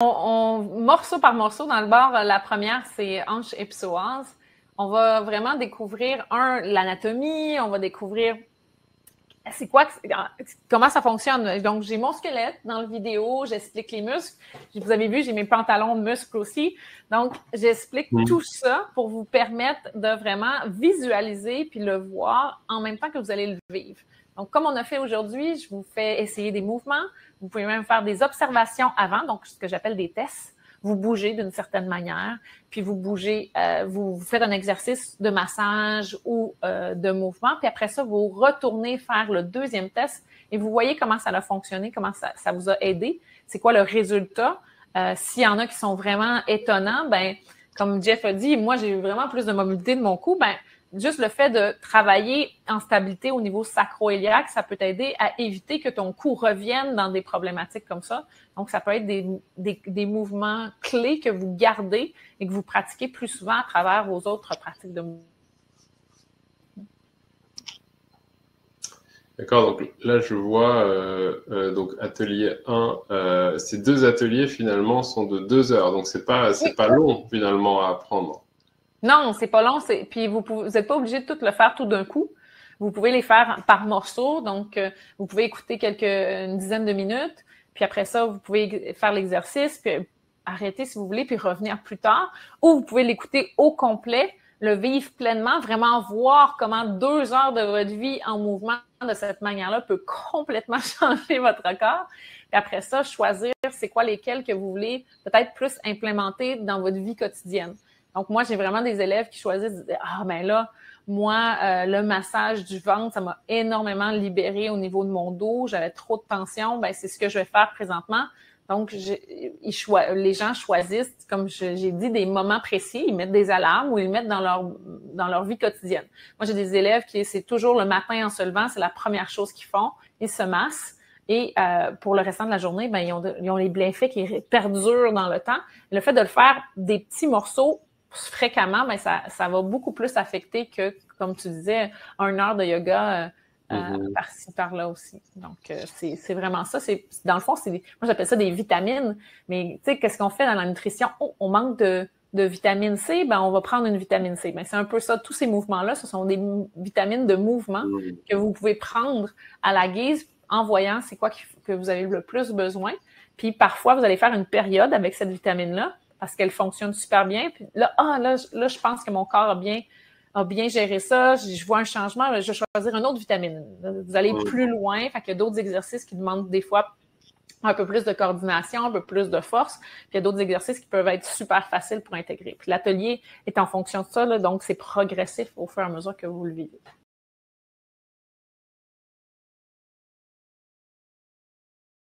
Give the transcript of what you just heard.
Morceau par morceau, dans le bord, la première, c'est hanche et psoas. On va vraiment découvrir, l'anatomie, on va découvrir c'est quoi, comment ça fonctionne. Donc, j'ai mon squelette dans la vidéo, j'explique les muscles. Vous avez vu, j'ai mes pantalons muscles aussi. Donc, j'explique tout ça pour vous permettre de vraiment visualiser puis le voir en même temps que vous allez le vivre. Donc, comme on a fait aujourd'hui, je vous fais essayer des mouvements. Vous pouvez même faire des observations avant, donc ce que j'appelle des tests. Vous bougez d'une certaine manière, puis vous bougez, vous faites un exercice de massage ou de mouvement, puis après ça, vous retournez faire le deuxième test et vous voyez comment ça a fonctionné, comment ça vous a aidé, c'est quoi le résultat. S'il y en a qui sont vraiment étonnants, ben comme Jeff a dit, moi j'ai eu vraiment plus de mobilité de mon cou, ben juste le fait de travailler en stabilité au niveau sacro-iliaque, ça peut t'aider à éviter que ton cou revienne dans des problématiques comme ça. Donc, ça peut être des mouvements clés que vous gardez et que vous pratiquez plus souvent à travers vos autres pratiques de mouvement. D'accord, donc là je vois donc atelier 1, ces 2 ateliers finalement sont de 2 heures, donc c'est pas long finalement à apprendre. Non, c'est pas long, puis vous n'êtes pas obligé de tout le faire tout d'un coup. Vous pouvez les faire par morceaux, donc vous pouvez écouter une dizaine de minutes, puis après ça, vous pouvez faire l'exercice, puis arrêter si vous voulez, puis revenir plus tard, ou vous pouvez l'écouter au complet, le vivre pleinement, vraiment voir comment 2 heures de votre vie en mouvement de cette manière-là peut complètement changer votre corps. Puis après ça, choisir c'est quoi lesquels que vous voulez peut-être plus implémenter dans votre vie quotidienne. Donc, moi, j'ai vraiment des élèves qui choisissent de dire « Ah, ben là, moi, le massage du ventre, ça m'a énormément libéré au niveau de mon dos. J'avais trop de tension. Ben, c'est ce que je vais faire présentement. » Donc, les gens choisissent, comme j'ai dit, des moments précis. Ils mettent des alarmes ou ils le mettent dans leur vie quotidienne. Moi, j'ai des élèves qui, c'est toujours le matin en se levant, c'est la première chose qu'ils font. Ils se massent. Et pour le restant de la journée, ben, ils ont les bienfaits qui perdurent dans le temps. Le fait de le faire des petits morceaux fréquemment, ben ça va beaucoup plus affecter que, comme tu disais, 1 heure de yoga par-ci, par-là aussi. Donc, c'est vraiment ça. Dans le fond, moi, j'appelle ça des vitamines. Mais, tu sais, qu'est-ce qu'on fait dans la nutrition? Oh, on manque de vitamine C, ben on va prendre une vitamine C. Ben, c'est un peu ça. Tous ces mouvements-là, ce sont des vitamines de mouvement que vous pouvez prendre à la guise en voyant c'est quoi que vous avez le plus besoin. Puis, parfois, vous allez faire une période avec cette vitamine-là parce qu'elle fonctionne super bien. Puis là, je pense que mon corps a bien géré ça. Je vois un changement. Je vais choisir une autre vitamine. Vous allez plus loin. Fait qu'il y a d'autres exercices qui demandent des fois un peu plus de coordination, un peu plus de force. Puis il y a d'autres exercices qui peuvent être super faciles pour intégrer. Puis l'atelier est en fonction de ça, là, donc c'est progressif au fur et à mesure que vous le vivez.